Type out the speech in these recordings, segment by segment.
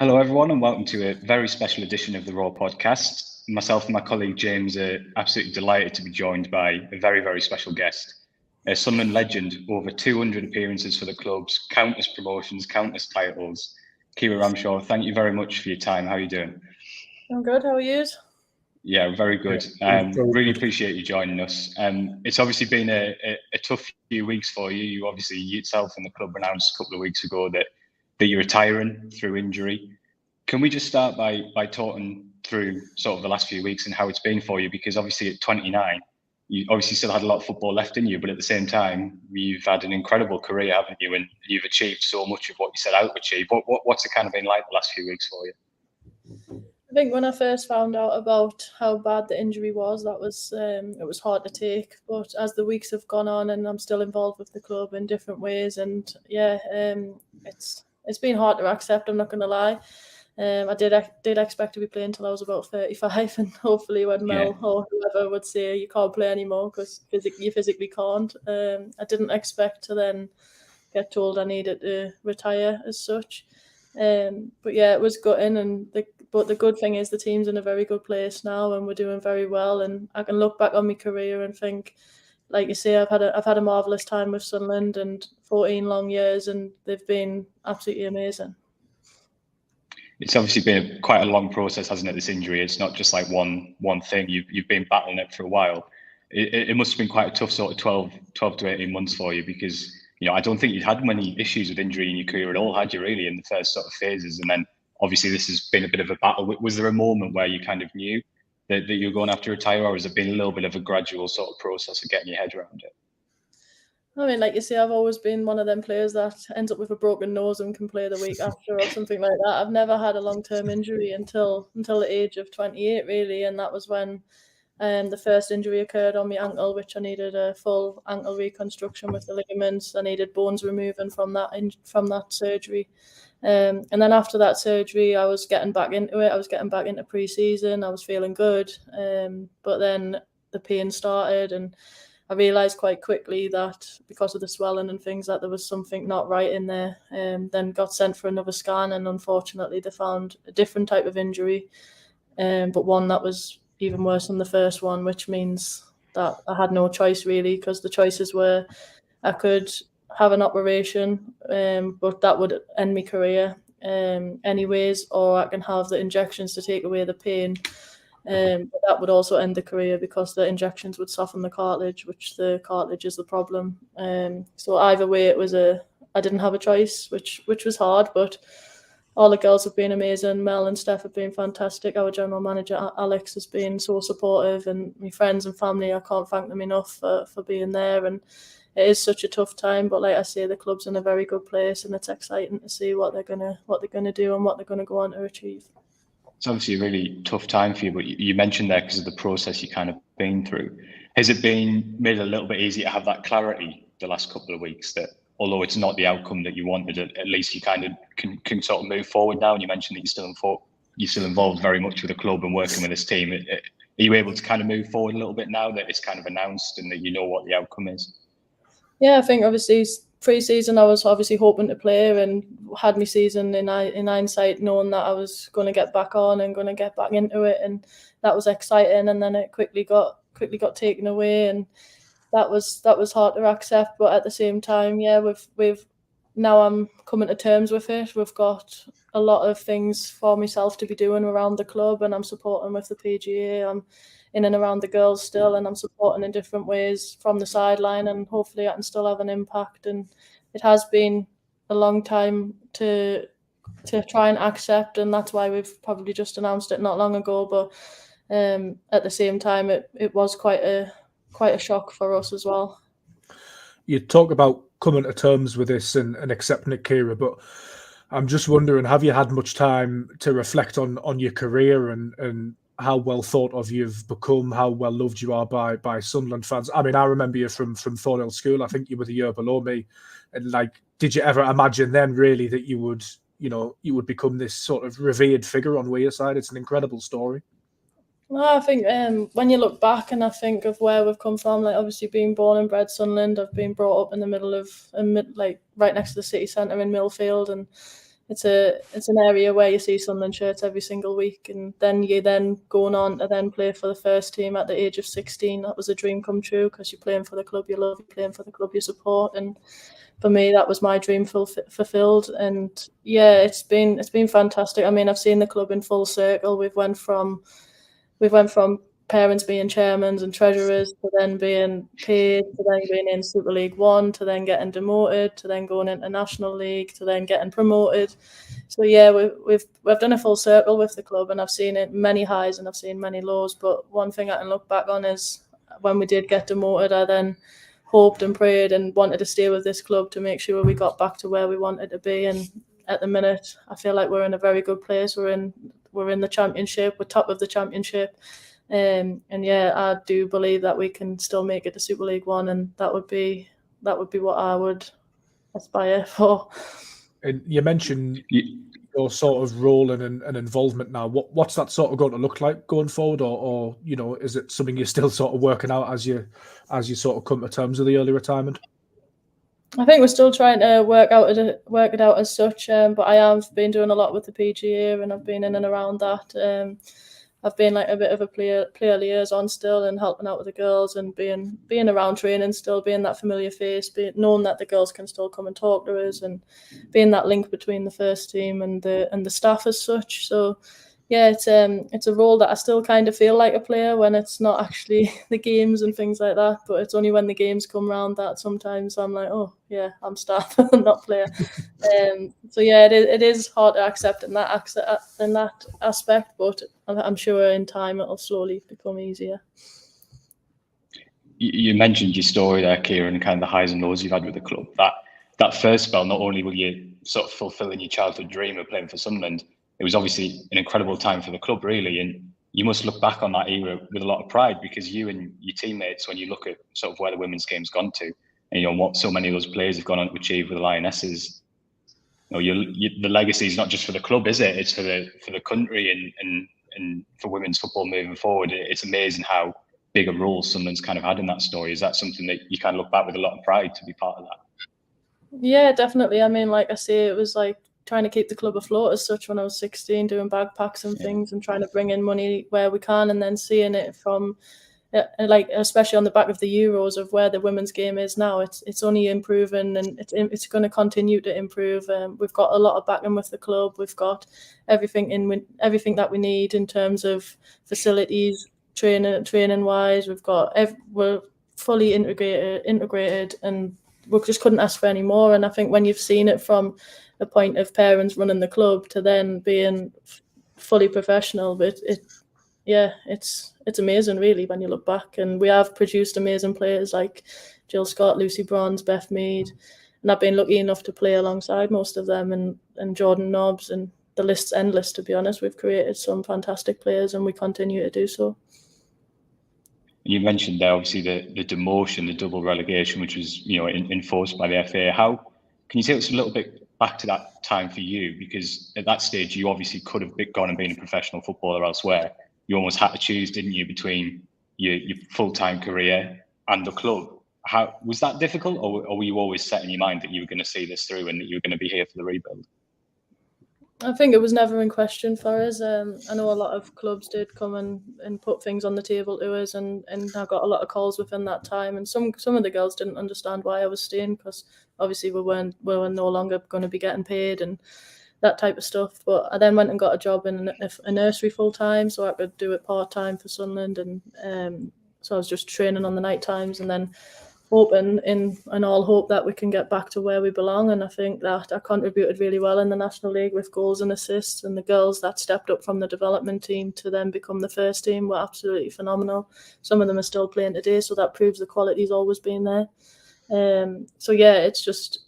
Hello, everyone, and welcome to a very special edition of the Raw podcast. Myself and my colleague James are absolutely delighted to be joined by a very, very special guest. A Sunderland legend, over 200 appearances for the clubs, countless promotions, countless titles. Keira Ramshaw, thank you very much for your time. How are you doing? I'm good. How are you? Yeah, very good. Really appreciate you joining us. It's obviously been a tough few weeks for you. You obviously yourself and the club announced a couple of weeks ago that you're retiring through injury. Can we just start by talking through sort of the last few weeks and how it's been for you? Because obviously at 29, you obviously still had a lot of football left in you, but at the same time, you've had an incredible career, haven't you? And you've achieved so much of what you set out to achieve. What's it kind of been like the last few weeks for you? I think when I first found out about how bad the injury was, it was hard to take. But as the weeks have gone on, and I'm still involved with the club in different ways, and it's been hard to accept. I'm not going to lie. I did expect to be playing until I was about 35, and hopefully when Mel or whoever would say you can't play anymore because you physically can't. I didn't expect to then get told I needed to retire as such. But yeah, it was gutting, but the good thing is the team's in a very good place now, and we're doing very well. And I can look back on my career and think, like you say, I've had a marvelous time with Sunderland and 14 long years, and they've been absolutely amazing. It's obviously been quite a long process, hasn't it? This injury. It's not just like one thing. You've been battling it for a while. It must have been quite a tough sort of 12 to 18 months for you because, you know, I don't think you'd had many issues with injury in your career at all, had you, really, in the first sort of phases? And then obviously this has been a bit of a battle. Was there a moment where you kind of knew that you were going to have to retire, or has it been a little bit of a gradual sort of process of getting your head around it? I mean, like you say, I've always been one of them players that ends up with a broken nose and can play the week after or something like that. I've never had a long-term injury until the age of 28, really, and that was when the first injury occurred on my ankle, which I needed a full ankle reconstruction with the ligaments. I needed bones removing from that surgery. And then after that surgery, I was getting back into it. I was getting back into pre-season. I was feeling good. But then the pain started, and I realised quite quickly that because of the swelling and things that there was something not right in there. Then got sent for another scan, and unfortunately they found a different type of injury, but one that was even worse than the first one, which means that I had no choice really, because the choices were I could have an operation, but that would end my career anyways, or I can have the injections to take away the pain. But that would also end the career because the injections would soften the cartilage, which the cartilage is the problem. So either way, I didn't have a choice, which was hard. But all the girls have been amazing. Mel and Steph have been fantastic. Our general manager Alex has been so supportive, and my friends and family, I can't thank them enough for being there. And it is such a tough time, but like I say, the club's in a very good place, and it's exciting to see what they're gonna do and what they're gonna go on to achieve. It's obviously a really tough time for you, but you mentioned there because of the process you kind of been through. Has it been made a little bit easier to have that clarity the last couple of weeks that although it's not the outcome that you wanted, at least you kind of can sort of move forward now? And you mentioned that you're still involved very much with the club and working with this team. Are you able to kind of move forward a little bit now that it's kind of announced and that you know what the outcome is? Yeah, I think obviously pre-season I was obviously hoping to play, and had my season in hindsight knowing that I was going to get back on and going to get back into it, and that was exciting. And then it quickly got taken away, and that was hard to accept. But at the same time, yeah, we've now I'm coming to terms with it. We've got a lot of things for myself to be doing around the club, and I'm supporting with the PGA. I'm in and around the girls still, and I'm supporting in different ways from the sideline, and hopefully I can still have an impact. And it has been a long time to try and accept, and that's why we've probably just announced it not long ago. But at the same time, it was quite a shock for us as well. You talk about coming to terms with this and accepting it, Keira, but I'm just wondering, have you had much time to reflect on your career and how well thought of you've become, how well loved you are by Sunderland fans? I mean, I remember you from Thornhill School. I think you were the year below me. And like, did you ever imagine then really that you would become this sort of revered figure on Wearside? It's an incredible story. Well, I think when you look back and I think of where we've come from, like obviously being born and bred Sunderland, I've been brought up in the middle of, like right next to the city centre in Millfield, and it's an area where you see Sunderland shirts every single week, and then you're going on to then play for the first team at the age of 16. That was a dream come true, because you're playing for the club you love, you're playing for the club you support, and for me that was my dream fulfilled. And yeah, it's been fantastic. I mean, I've seen the club in full circle. We've went from parents being chairmen and treasurers, to then being paid, to then being in Super League One, to then getting demoted, to then going into National League, to then getting promoted. So yeah, we've done a full circle with the club, and I've seen it many highs and I've seen many lows. But one thing I can look back on is when we did get demoted, I then hoped and prayed and wanted to stay with this club to make sure we got back to where we wanted to be. And at the minute, I feel like we're in a very good place. We're in the Championship. We're top of the Championship. And yeah, I do believe that we can still make it to Super League One, and that would be what I would aspire for. And you mentioned your sort of role and involvement now. What's that sort of going to look like going forward, or is it something you're still sort of working out as you sort of come to terms with the early retirement? I think we're still trying to work it out as such, but I have been doing a lot with the PGA, and I've been in and around that. I've been like a bit of a player liaison still, and helping out with the girls, and being around training still, being that familiar face, knowing that the girls can still come and talk to us, and being that link between the first team and the staff as such. So yeah, it's a role that I still kind of feel like a player when it's not actually the games and things like that. But it's only when the games come round that sometimes I'm like, oh yeah, I'm staff, I'm not player. So yeah, it is hard to accept in that aspect, but I'm sure in time it'll slowly become easier. You mentioned your story there, Keira, and kind of the highs and lows you've had with the club. That first spell, not only were you sort of fulfilling your childhood dream of playing for Sunderland, it was obviously an incredible time for the club, really. And you must look back on that era with a lot of pride, because you and your teammates, when you look at sort of where the women's game's gone to, and what so many of those players have gone on to achieve with the Lionesses, the legacy is not just for the club, is it? It's for the country and for women's football moving forward. It's amazing how big a role Sunderland's kind of had in that story. Is that something that you kind of look back with a lot of pride to be part of that? Yeah, definitely. I mean, like I say, it was like trying to keep the club afloat as such when I was 16, doing backpacks and things, and trying to bring in money where we can, and then seeing it from, like, especially on the back of the Euros, of where the women's game is now. It's only improving, and it's going to continue to improve. We've got a lot of backing with the club. We've got everything that we need in terms of facilities, training wise. We're fully integrated, and we just couldn't ask for any more. And I think when you've seen it from a point of parents running the club to then being fully professional, but it's amazing really when you look back. And we have produced amazing players like Jill Scott, Lucy Bronze, Beth Mead, and I've been lucky enough to play alongside most of them, and Jordan Nobbs, and the list's endless, to be honest. We've created some fantastic players, and we continue to do so. You mentioned there obviously the demotion, the double relegation, which was enforced by the FA. How can you take us a little bit back to that time for you? Because at that stage, you obviously could have gone and been a professional footballer elsewhere. You almost had to choose, didn't you, between your full-time career and the club? How was that difficult, or were you always set in your mind that you were going to see this through and that you were going to be here for the rebuild? I think it was never in question for us. I know a lot of clubs did come and put things on the table to us, and I got a lot of calls within that time. And some of the girls didn't understand why I was staying, because obviously we were no longer going to be getting paid and that type of stuff. But I then went and got a job in a nursery full time, so I could do it part time for Sunderland, and so I was just training on the night times, and then hoping in all hope that we can get back to where we belong. And I think that I contributed really well in the National League with goals and assists, and the girls that stepped up from the development team to then become the first team were absolutely phenomenal. Some of them are still playing today, so that proves the quality's always been there. So yeah, it's just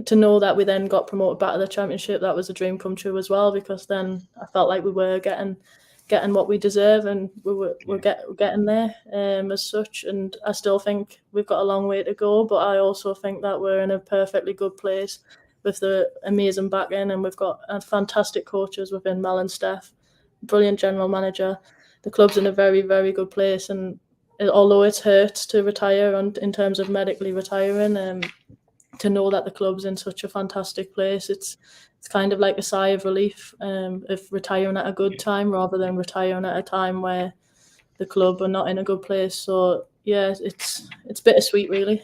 to know that we then got promoted back to the Championship, that was a dream come true as well, because then I felt like we were getting what we deserve, and we're getting there as such. And I still think we've got a long way to go, but I also think that we're in a perfectly good place with the amazing back end, and we've got fantastic coaches within Mel and Steph, brilliant general manager. The club's in a very, very good place, and although it hurts to retire in terms of medically retiring, to know that the club's in such a fantastic place, it's kind of like a sigh of relief of retiring at a good time rather than retiring at a time where the club are not in a good place. So yeah, it's bittersweet, really.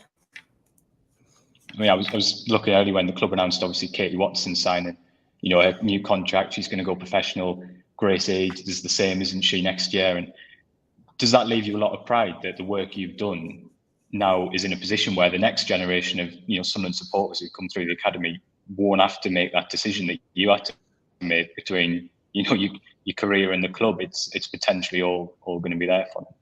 I mean, I was looking earlier when the club announced, obviously, Katie Watson signing, a new contract. She's going to go professional. Grace Aid is the same, isn't she, next year? And does that leave you a lot of pride that the work you've done now is in a position where the next generation of, Sunderland supporters who come through the academy won't have to make that decision that you had to make between, your career and the club? It's potentially all going to be there for them.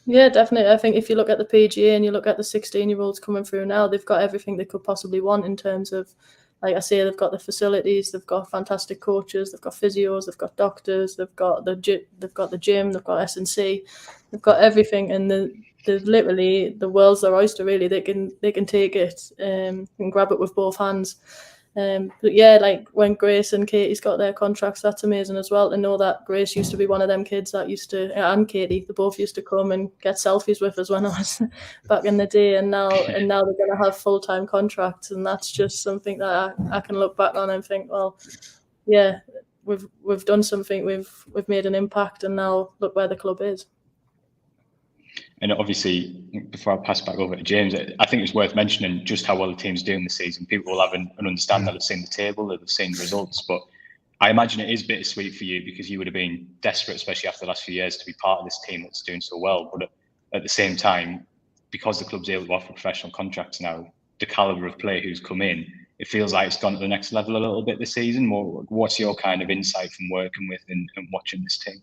Yeah, definitely. I think if you look at the PGA and you look at the 16-year-olds coming through now, they've got everything they could possibly want in terms of, like I say, they've got the facilities, they've got fantastic coaches, they've got physios, they've got doctors, they've got the gym, they've got S&C, they've got everything, and they're literally, the world's their oyster. Really, they can take it and grab it with both hands. But yeah, like when Grace and Katie's got their contracts, that's amazing as well, to know that Grace used to be one of them kids that used to, and Katie, they both used to come and get selfies with us when I was back in the day, and now they're going to have full-time contracts, and that's just something that I can look back on and think, well, yeah, we've done something, we've made an impact, and now look where the club is. And obviously, before I pass back over to James, I think it's worth mentioning just how well the team's doing this season. People will have an understanding that they've seen the table, that they've seen the results, but I imagine it is bittersweet for you because you would have been desperate, especially after the last few years, to be part of this team that's doing so well. But at the same time, because the club's able to offer professional contracts now, the calibre of player who's come in, it feels like it's gone to the next level a little bit this season. What's your kind of insight from working with and watching this team?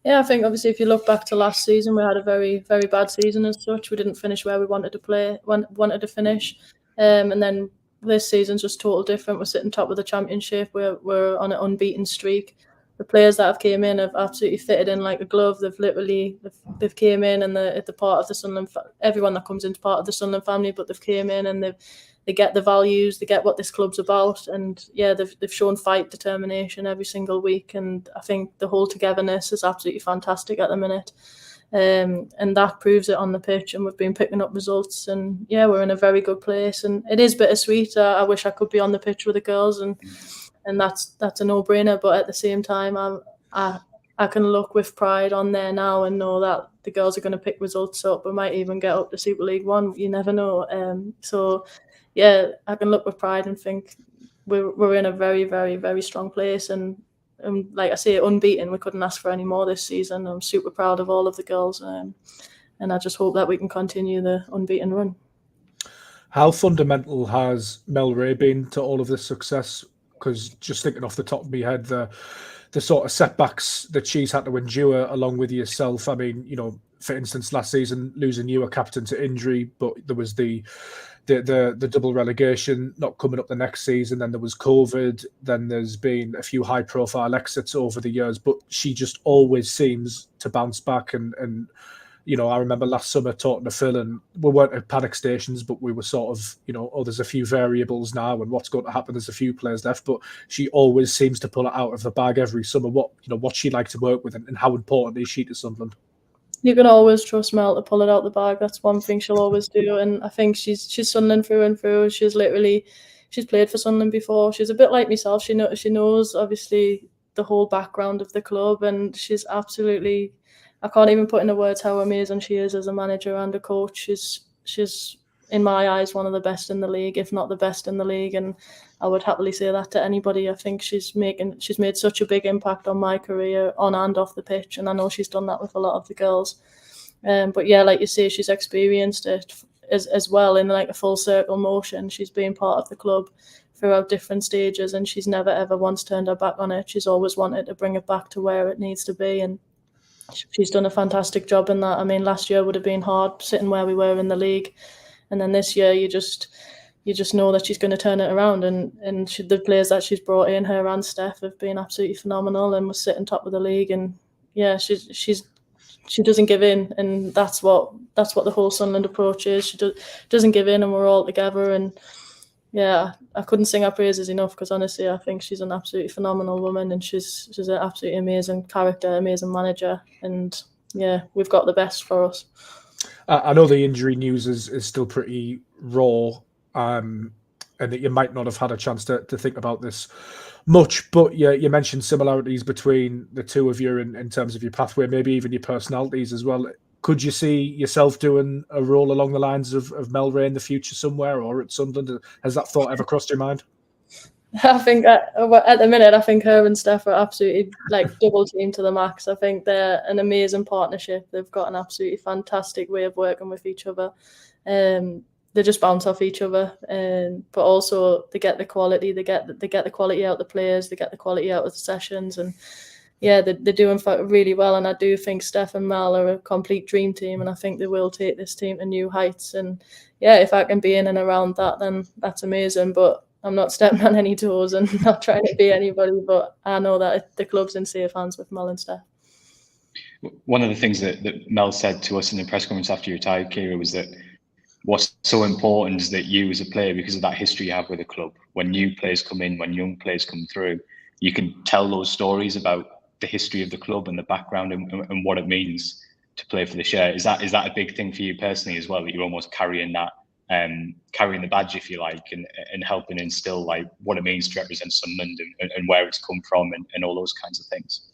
Yeah, I think obviously if you look back to last season, we had a very, very bad season as such. We didn't finish where we wanted to finish. And then this season's just total different. We're sitting top of the championship. We're on an unbeaten streak. The players that have came in have absolutely fitted in like a glove. They've came in and they're part of the Sunderland. Everyone that comes into part of the Sunderland family, but they've came in and they get the values, they get what this club's about, and yeah, they've shown fight, determination every single week, and I think the whole togetherness is absolutely fantastic at the minute, and that proves it on the pitch, and we've been picking up results, and yeah, we're in a very good place, and it is bittersweet. I wish I could be on the pitch with the girls, and that's a no-brainer, but at the same time, I can look with pride on there now and know that the girls are going to pick results up. We might even get up to Super League One. You never know. So yeah, I can look with pride and think we're in a very, very, very strong place. And like I say, unbeaten. We couldn't ask for any more this season. I'm super proud of all of the girls. And I just hope that we can continue the unbeaten run. How fundamental has Mel Ray been to all of this success? Because just thinking off the top of my head, the sort of setbacks that she's had to endure along with yourself. I mean, for instance, last season, losing you a captain to injury, but there was the double relegation not coming up the next season. Then there was COVID. Then there's been a few high profile exits over the years, but she just always seems to bounce back. And I remember last summer talking to Phil, and we weren't at panic stations, but we were sort of, there's a few variables now and what's going to happen. There's a few players left, but she always seems to pull it out of the bag every summer. What's she like to work with, and how important is she to Sunderland? You can always trust Mel to pull it out the bag. That's one thing she'll always do. And I think she's Sunderland through and through. She's played for Sunderland before. She's a bit like myself. She knows obviously the whole background of the club, and she's absolutely, I can't even put into words how amazing she is as a manager and a coach. She's in my eyes one of the best in the league, if not the best in the league, and I would happily say that to anybody. I think she's made such a big impact on my career on and off the pitch, and I know she's done that with a lot of the girls. But yeah, like you say, she's experienced it as well in like a full circle motion. She's been part of the club throughout different stages, and she's never ever once turned her back on it. She's always wanted to bring it back to where it needs to be, and she's done a fantastic job in that. I mean, last year would have been hard sitting where we were in the league, and then this year you just know that she's going to turn it around, and the players that she's brought in, her and Steph, have been absolutely phenomenal, and we're sitting top of the league, and yeah, she doesn't give in, and that's what the whole Sunderland approach is. She doesn't give in, and we're all together, and yeah, I couldn't sing her praises enough, because honestly, I think she's an absolutely phenomenal woman, and she's an absolutely amazing character, amazing manager, and yeah, we've got the best for us. I know the injury news is still pretty raw and that you might not have had a chance to think about this much, but you mentioned similarities between the two of you in terms of your pathway, maybe even your personalities as well. Could you see yourself doing a role along the lines of Mel Ray in the future somewhere, or at Sunderland? Has that thought ever crossed your mind? I think at the minute, I think her and Steph are absolutely like double team to the max. I think they're an amazing partnership. They've got an absolutely fantastic way of working with each other. They just bounce off each other, but also they get the quality. They get the quality out of the players. They get the quality out of the sessions, and yeah, they're doing really well. And I do think Steph and Mel are a complete dream team, and I think they will take this team to new heights. And yeah, if I can be in and around that, then that's amazing. But I'm not stepping on any toes and not trying to be anybody. But I know that the club's in safe hands with Mel and Steph. One of the things that Mel said to us in the press conference after you retired, Keira, was that what's so important is that you as a player, because of that history you have with the club, when new players come in, when young players come through, you can tell those stories about the history of the club and the background and what it means to play for the Share. Is that a big thing for you personally as well, that you're almost carrying that, carrying the badge, if you like, and helping instill like what it means to represent Sunderland and where it's come from and all those kinds of things?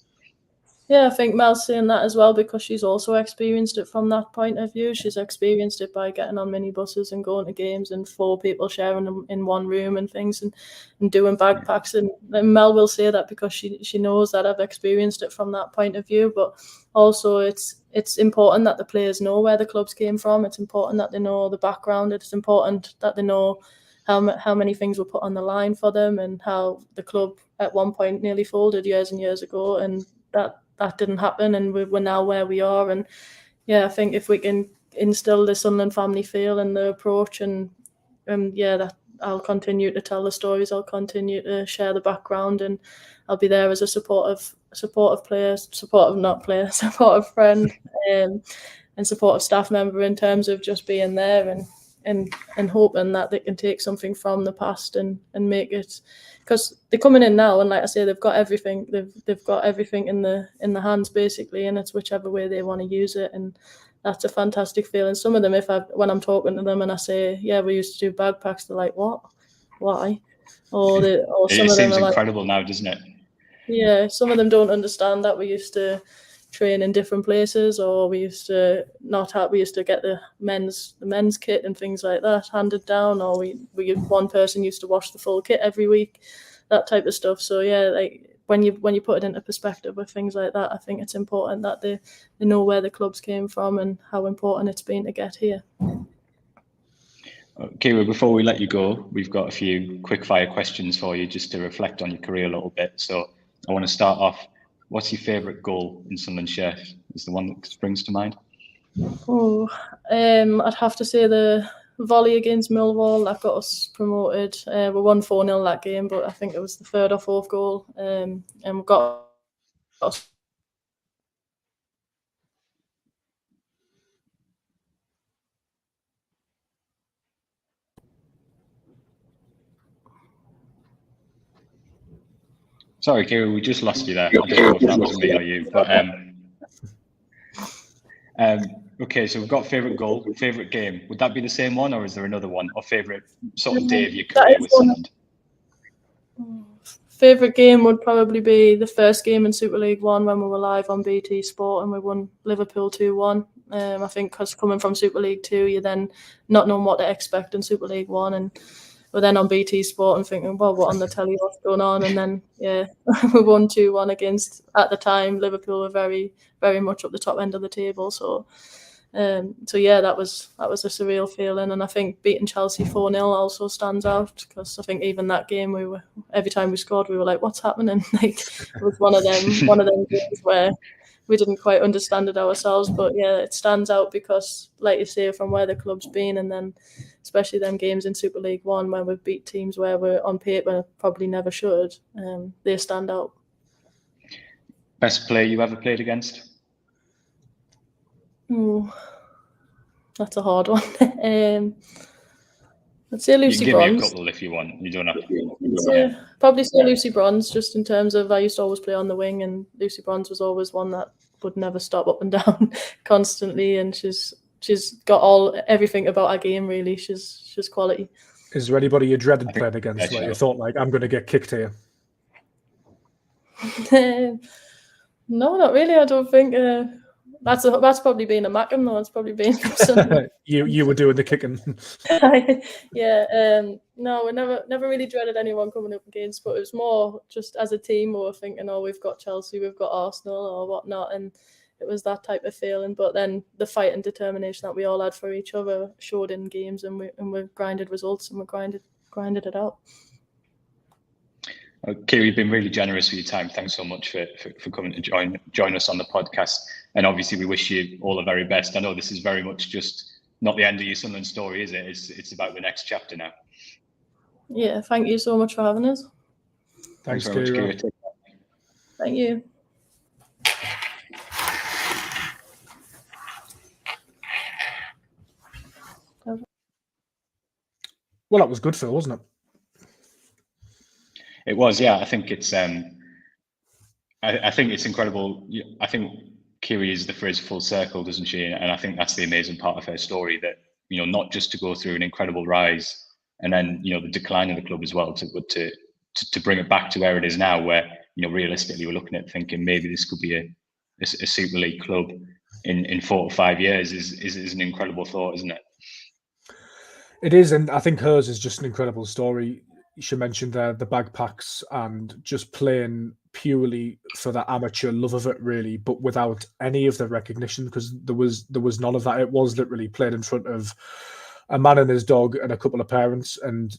Yeah, I think Mel's saying that as well because she's also experienced it from that point of view. She's experienced it by getting on minibuses and going to games and 4 people sharing them in one room and things and doing backpacks. And Mel will say that because she knows that I've experienced it from that point of view. But also it's important that the players know where the clubs came from. It's important that they know the background. It's important that they know how many things were put on the line for them and how the club at one point nearly folded years and years ago, and that didn't happen, and we're now where we are. And yeah, I think if we can instill the Sunderland family feel and the approach, and that I'll continue to tell the stories, I'll continue to share the background, and I'll be there as a supportive friend, and supportive staff member in terms of just being there and hoping that they can take something from the past and make it, because they're coming in now, and like I say, they've got everything. They've got everything in the hands basically, and it's whichever way they want to use it, and that's a fantastic feeling. Some of them, when I'm talking to them and I say, yeah, we used to do backpacks, they're like, what? Why? Or some of them seems are incredible like, now, doesn't it? Yeah, some of them don't understand that we used to train in different places, or we used to get the men's kit and things like that handed down, or one person used to wash the full kit every week, that type of stuff. So yeah, like when you put it into perspective with things like that, I think it's important that they know where the clubs came from and how important it's been to get here. Keira, before we let you go, we've got a few quick fire questions for you just to reflect on your career a little bit. So I want to start off. What's your favourite goal in Sunderland Share? Is the one that springs to mind? I'd have to say the volley against Millwall that got us promoted. We won 4-0 that game, but I think it was the 3rd or 4th goal, and we got us. Sorry, Keira, we just lost you there. I don't know if that was me or you, but okay, so we've got favourite goal, favourite game. Would that be the same one, or is there another one, or favourite sort of day of your career with Sunderland? Favourite game would probably be the first game in Super League 1 when we were live on BT Sport and we won Liverpool 2-1. I think because coming from Super League 2, you're then not knowing what to expect in Super League 1, and we're then on BT Sport and thinking, well, what on the telly, what's going on? And then, yeah, we won 2-1 against, at the time, Liverpool were very, very much up the top end of the table. So yeah, that was a surreal feeling. And I think beating Chelsea 4-0 also stands out, because I think even that game, every time we scored, we were like, what's happening? Like, it was one of them games where we didn't quite understand it ourselves. But yeah, it stands out because, like you say, from where the club's been, and then especially them games in Super League 1 where we've beat teams where we're on paper probably never should, they stand out. Best player you ever played against? That's a hard one. I'd say Lucy Bronze. You can give me a couple if you want. You don't have to. Probably say Lucy Bronze, just in terms of I used to always play on the wing, and Lucy Bronze was always one that would never stop up and down constantly, and she's got everything about our game really. She's quality. Is there anybody you dreaded playing against where you thought, like, I'm going to get kicked here? No, not really. I don't think. That's probably been a Mackham, though. It's probably been you were doing the kicking. Yeah. No, we never really dreaded anyone coming up against, but it was more just as a team we were thinking, oh, we've got Chelsea, we've got Arsenal or whatnot, and it was that type of feeling. But then the fight and determination that we all had for each other showed in games, and we grinded results and we grinded it out. Keira, you've been really generous with your time. Thanks so much for coming to join us on the podcast. And obviously, we wish you all the very best. I know this is very much just not the end of your Sunderland story, is it? It's about the next chapter now. Yeah, thank you so much for having us. Thanks very much, Keira. Thank you. Well, that was good, Phil, wasn't it? It was, yeah. I think it's I think it's incredible. I think Keira uses the phrase full circle, doesn't she? And I think that's the amazing part of her story, that, you know, not just to go through an incredible rise and then, you know, the decline of the club as well, but to bring it back to where it is now, where, you know, realistically we're looking at thinking maybe this could be a Super League club in 4 to 5 years is an incredible thought, isn't it? It is, and I think hers is just an incredible story. She mentioned there the bagpacks and just playing purely for the amateur love of it, really, but without any of the recognition, because there was none of that. It was literally played in front of a man and his dog and a couple of parents, and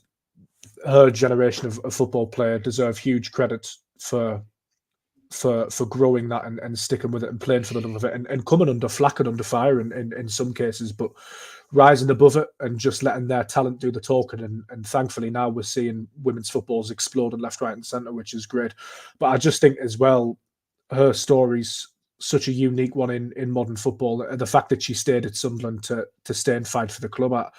her generation of football player deserve huge credit for growing that and sticking with it and playing for the love of it and coming under flack and under fire in some cases, but rising above it and just letting their talent do the talking. And thankfully now we're seeing women's footballs exploding left, right and centre, which is great. But I just think as well, her story's such a unique one in modern football. The fact that she stayed at Sunderland to stay and fight for the club,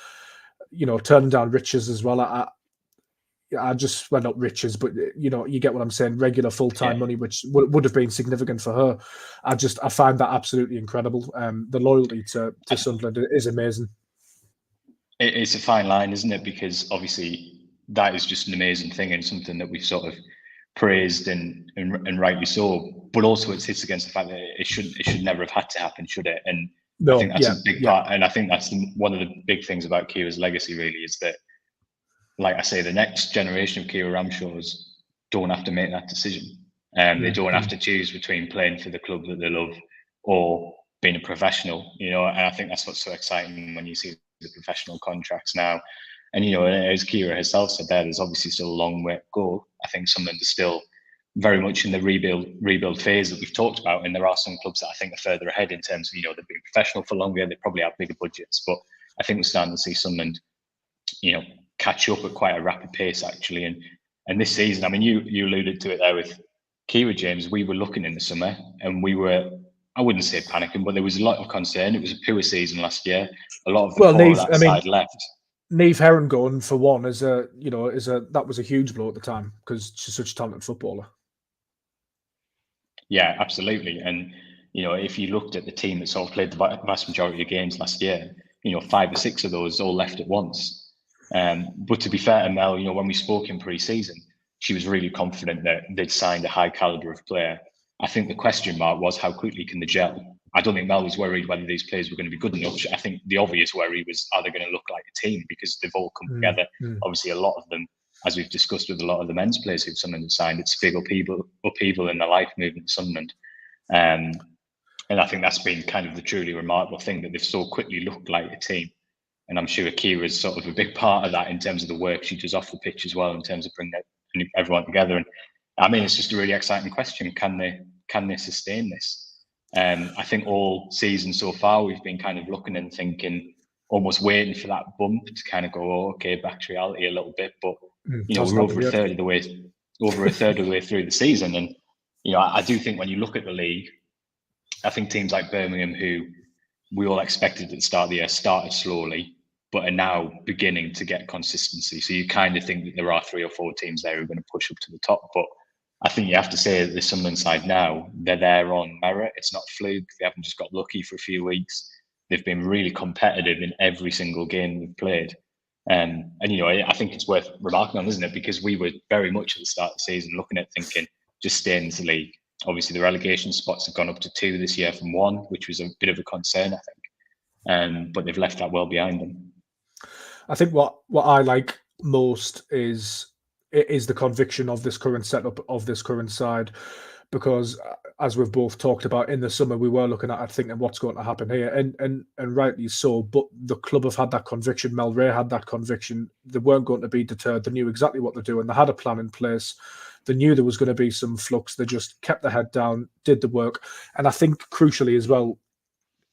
you know, turning down riches as well. I just, well, not riches, but, you know, you get what I'm saying, regular full-time money, which would have been significant for her. I find that absolutely incredible. The loyalty to Sunderland is amazing. It's a fine line, isn't it? Because obviously that is just an amazing thing and something that we've sort of praised and rightly so. But also it sits against the fact that it should never have had to happen, should it? And I think that's a big part. And I think that's one of the big things about Keira's legacy, really, is that, like I say, the next generation of Keira Ramshaws don't have to make that decision. They don't have to choose between playing for the club that they love or being a professional, you know. And I think that's what's so exciting when you see the professional contracts now. And, you know, as Keira herself said there, there's obviously still a long way to go. I think Sunderland is still very much in the rebuild phase that we've talked about. And there are some clubs that I think are further ahead in terms of, you know, they've been professional for longer, they probably have bigger budgets. But I think we're starting to see Sunderland, you know, catch up at quite a rapid pace, actually. And this season, I mean, you alluded to it there with Keira, James. We were looking in the summer and we were, I wouldn't say panicking, but there was a lot of concern. It was a poor season last year. A lot of the side left. Niamh Herron going for one that was a huge blow at the time because she's such a talented footballer. Yeah, absolutely. And, you know, if you looked at the team that sort of played the vast majority of games last year, you know, 5 or 6 of those all left at once. But to be fair to Mel, you know, when we spoke in pre-season, she was really confident that they'd signed a high caliber of player. I think the question mark was how quickly can they gel? I don't think Mel was worried whether these players were going to be good enough. I think the obvious worry was, are they going to look like a team? Because they've all come together. Obviously, a lot of them, as we've discussed with a lot of the men's players who've Sunderland signed, it's big upheaval in their life moving to Sunderland. And I think that's been kind of the truly remarkable thing, that they've so quickly looked like a team. And I'm sure Keira is sort of a big part of that in terms of the work she does off the pitch as well, in terms of bringing everyone together. And I mean, it's just a really exciting question. Can they sustain this? I think all season so far, we've been kind of looking and thinking, almost waiting for that bump to kind of go, oh, okay, back to reality a little bit. But, you know, we're over a third of the way through the season. And, you know, I do think when you look at the league, I think teams like Birmingham, who we all expected at the start of the year, started slowly, but are now beginning to get consistency. So you kind of think that there are 3 or 4 teams there who are going to push up to the top. But I think you have to say that the Sunderland side now, they're there on merit. It's not fluke. They haven't just got lucky for a few weeks. They've been really competitive in every single game they've played. And I think it's worth remarking on, isn't it? Because we were very much at the start of the season looking at thinking just stay in the league. Obviously, the relegation spots have gone up to 2 this year from 1, which was a bit of a concern, I think. But they've left that well behind them. I think what I like most is the conviction of this current setup, of this current side, because as we've both talked about, in the summer we were looking at it thinking what's going to happen here, and rightly so. But the club have had that conviction. Mel Ray had that conviction. They weren't going to be deterred. They knew exactly what they're doing. They had a plan in place. They knew there was going to be some flux. They just kept their head down, did the work. And I think crucially as well,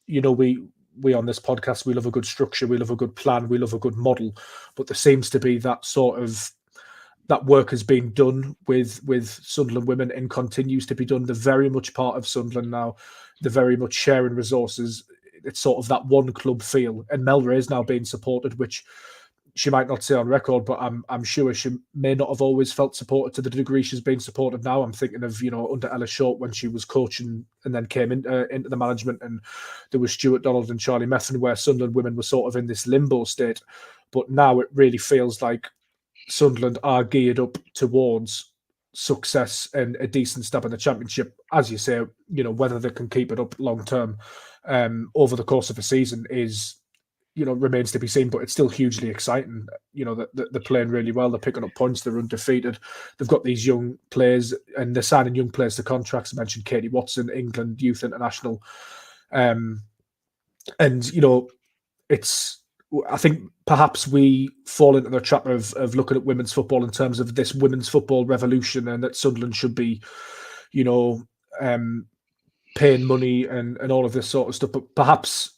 we on this podcast, we love a good structure, we love a good plan, we love a good model. But there seems to be that sort of, that work has been done with Sunderland women and continues to be done. They're very much part of Sunderland now. They're very much sharing resources. It's sort of that one club feel. And Mel Ray is now being supported, which she might not say on record, but I'm sure she may not have always felt supported to the degree she's being supported now. I'm thinking of, under Ella Short when she was coaching and then came into the management, and there was Stuart Donald and Charlie Methven, where Sunderland women were sort of in this limbo state. But now it really feels like Sunderland are geared up towards success and a decent step in the Championship. As you say, whether they can keep it up long term over the course of a season is, remains to be seen, but it's still hugely exciting. They're playing really well. They're picking up points. They're undefeated. They've got these young players, and they're signing young players to contracts. I mentioned Katie Watson, England Youth International. I think perhaps we fall into the trap of looking at women's football in terms of this women's football revolution, and that Sunderland should be, paying money and all of this sort of stuff. But perhaps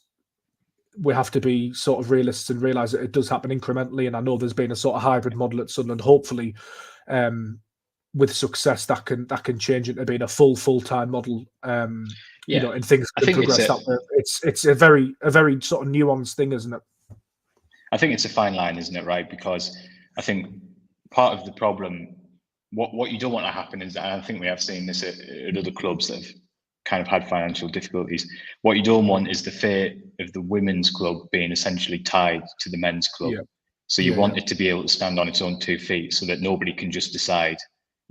we have to be sort of realists and realise that it does happen incrementally. And I know there's been a sort of hybrid model at Sunderland. Hopefully, with success, that can change into being a full-time model. And things can progress that way. It's a very sort of nuanced thing, isn't it? I think it's a fine line, isn't it? Right, because I think part of the problem, what you don't want to happen is, and I think we have seen this at other clubs that have kind of had financial difficulties. What you don't want is the fate of the women's club being essentially tied to the men's club. Yeah. So you want it to be able to stand on its own 2 feet, so that nobody can just decide,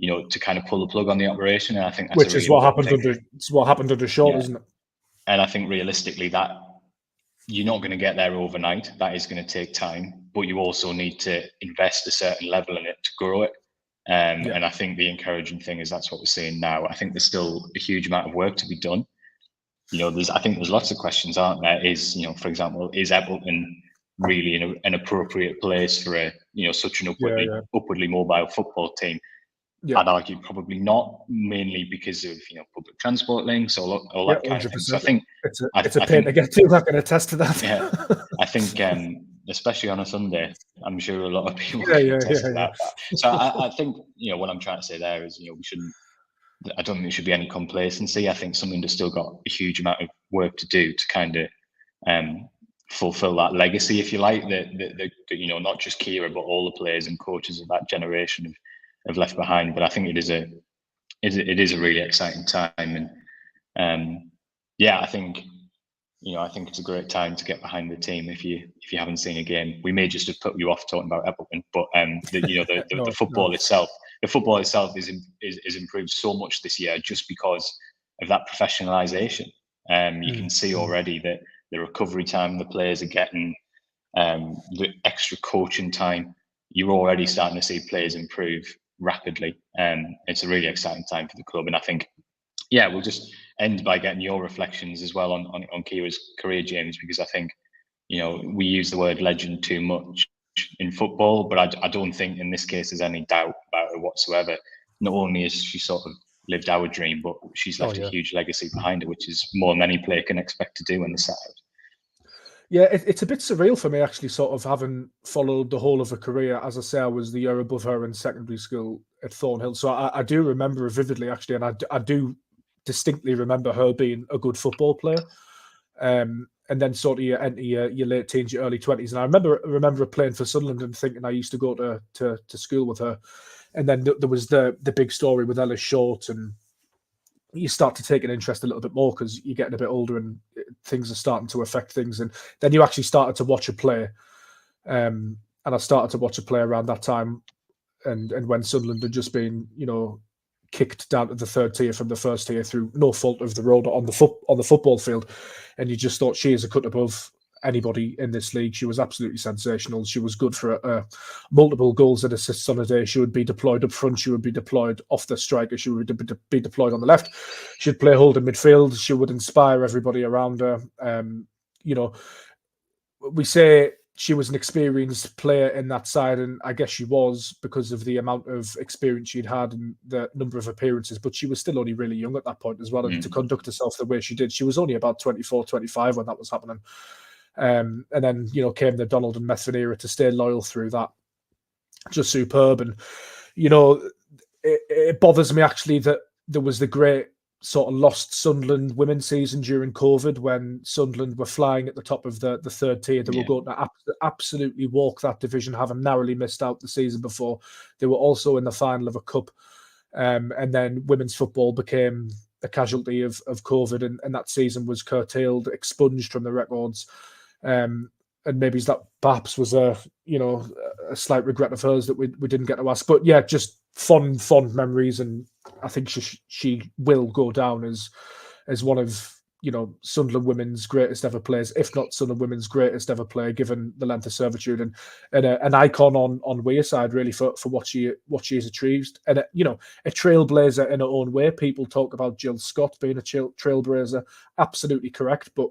to kind of pull the plug on the operation. And I think that's what happened under Shaw, isn't it? And I think realistically that you're not going to get there overnight. That is going to take time, but you also need to invest a certain level in it to grow it. And I think the encouraging thing is that's what we're seeing now. I think there's still a huge amount of work to be done. I think there's lots of questions, aren't there? For example, is Appleton really an appropriate place for such an upwardly mobile football team? Yeah. I'd argue probably not, mainly because of public transport links or all that kind of thing. So I think it's a pain to get to. I can attest to that. Yeah, I think especially on a Sunday, I'm sure a lot of people can attest to that. So I think what I'm trying to say there is we shouldn't. I don't think there should be any complacency. I think Sunderland has still got a huge amount of work to do to kind of fulfill that legacy, if you like. That not just Keira, but all the players and coaches of that generation have left behind. But I think it is a really exciting time, and I think I think it's a great time to get behind the team. If you haven't seen a game, we may just have put you off talking about Appleton, but the football itself. The football itself is improved so much this year just because of that professionalisation. You can see already that the recovery time the players are getting, the extra coaching time, you're already starting to see players improve rapidly. It's a really exciting time for the club. And I think, we'll just end by getting your reflections as well on Keira's career, James, because I think, we use the word legend too much in football, but I don't think in this case there's any doubt about her whatsoever. Not only has she sort of lived our dream, but she's left a huge legacy behind her, which is more than any player can expect to do when they set out. Yeah, it's a bit surreal for me, actually, sort of having followed the whole of her career. As I say, I was the year above her in secondary school at Thornhill, so I do remember her vividly, actually, and I do distinctly remember her being a good football player. And then sort of you enter your late teens, your early 20s. And I remember her playing for Sunderland and thinking I used to go to school with her. And then there was the big story with Ella Short, and you start to take an interest a little bit more because you're getting a bit older and things are starting to affect things. And then you actually started to watch her play. And I started to watch her play around that time, and when Sunderland had just been, kicked down to the third tier from the first tier through no fault of their own on the football field, and you just thought she is a cut above anybody in this league. She was absolutely sensational. She was good for multiple goals and assists on a day. She would be deployed up front. She would be deployed off the striker. She would be deployed on the left. She'd play hold in midfield. She would inspire everybody around her. We say she was an experienced player in that side, and I guess she was because of the amount of experience she'd had and the number of appearances, but she was still only really young at that point as well. And to conduct herself the way she did, she was only about 24, 25 when that was happening. And then, came the Donald and Methven era to stay loyal through that. Just superb. And, it bothers me actually that there was the great sort of lost Sunderland women's season during COVID when Sunderland were flying at the top of the third tier. They were going to absolutely walk that division, having narrowly missed out the season before. They were also in the final of a cup. And then women's football became a casualty of COVID, and that season was curtailed, expunged from the records. And maybe that perhaps was a slight regret of hers that we didn't get to ask. But yeah, just fond memories, and I think she will go down as one of Sunderland women's greatest ever players, if not Sunderland women's greatest ever player, given the length of servitude, and an icon on Wearside really for what she has achieved, and a trailblazer in her own way. People talk about Jill Scott being a trailblazer, absolutely correct, but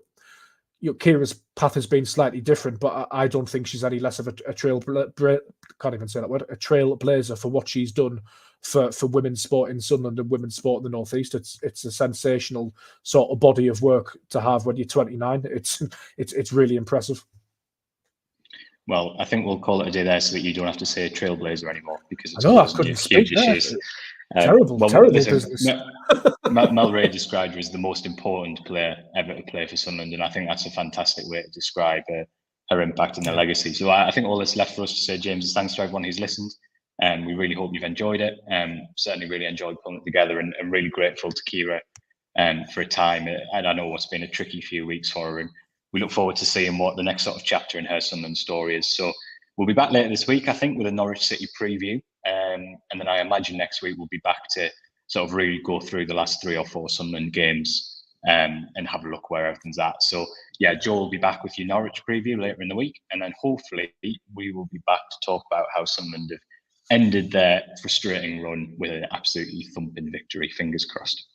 Keira's path has been slightly different, but I don't think she's any less of a trailblazer for what she's done for women's sport in Sunderland and women's sport in the Northeast. It's a sensational sort of body of work to have when you're 29. It's really impressive. Well, I think we'll call it a day there so that you don't have to say trailblazer anymore, because it's I couldn't speak there. Terrible business. Mel Ray described her as the most important player ever to play for Sunderland, and I think that's a fantastic way to describe her impact and her legacy. So I think all that's left for us to say, James, is thanks to everyone who's listened, and we really hope you've enjoyed it. Certainly really enjoyed pulling it together, and really grateful to Keira for a time. And I know it's been a tricky few weeks for her, and we look forward to seeing what the next sort of chapter in her Sunderland story is. So we'll be back later this week, I think, with a Norwich City preview. And then I imagine next week we'll be back to sort of really go through the last 3 or 4 Sunderland games and have a look where everything's at. So yeah, Joe will be back with your Norwich preview later in the week. And then hopefully we will be back to talk about how Sunderland have ended their frustrating run with an absolutely thumping victory. Fingers crossed.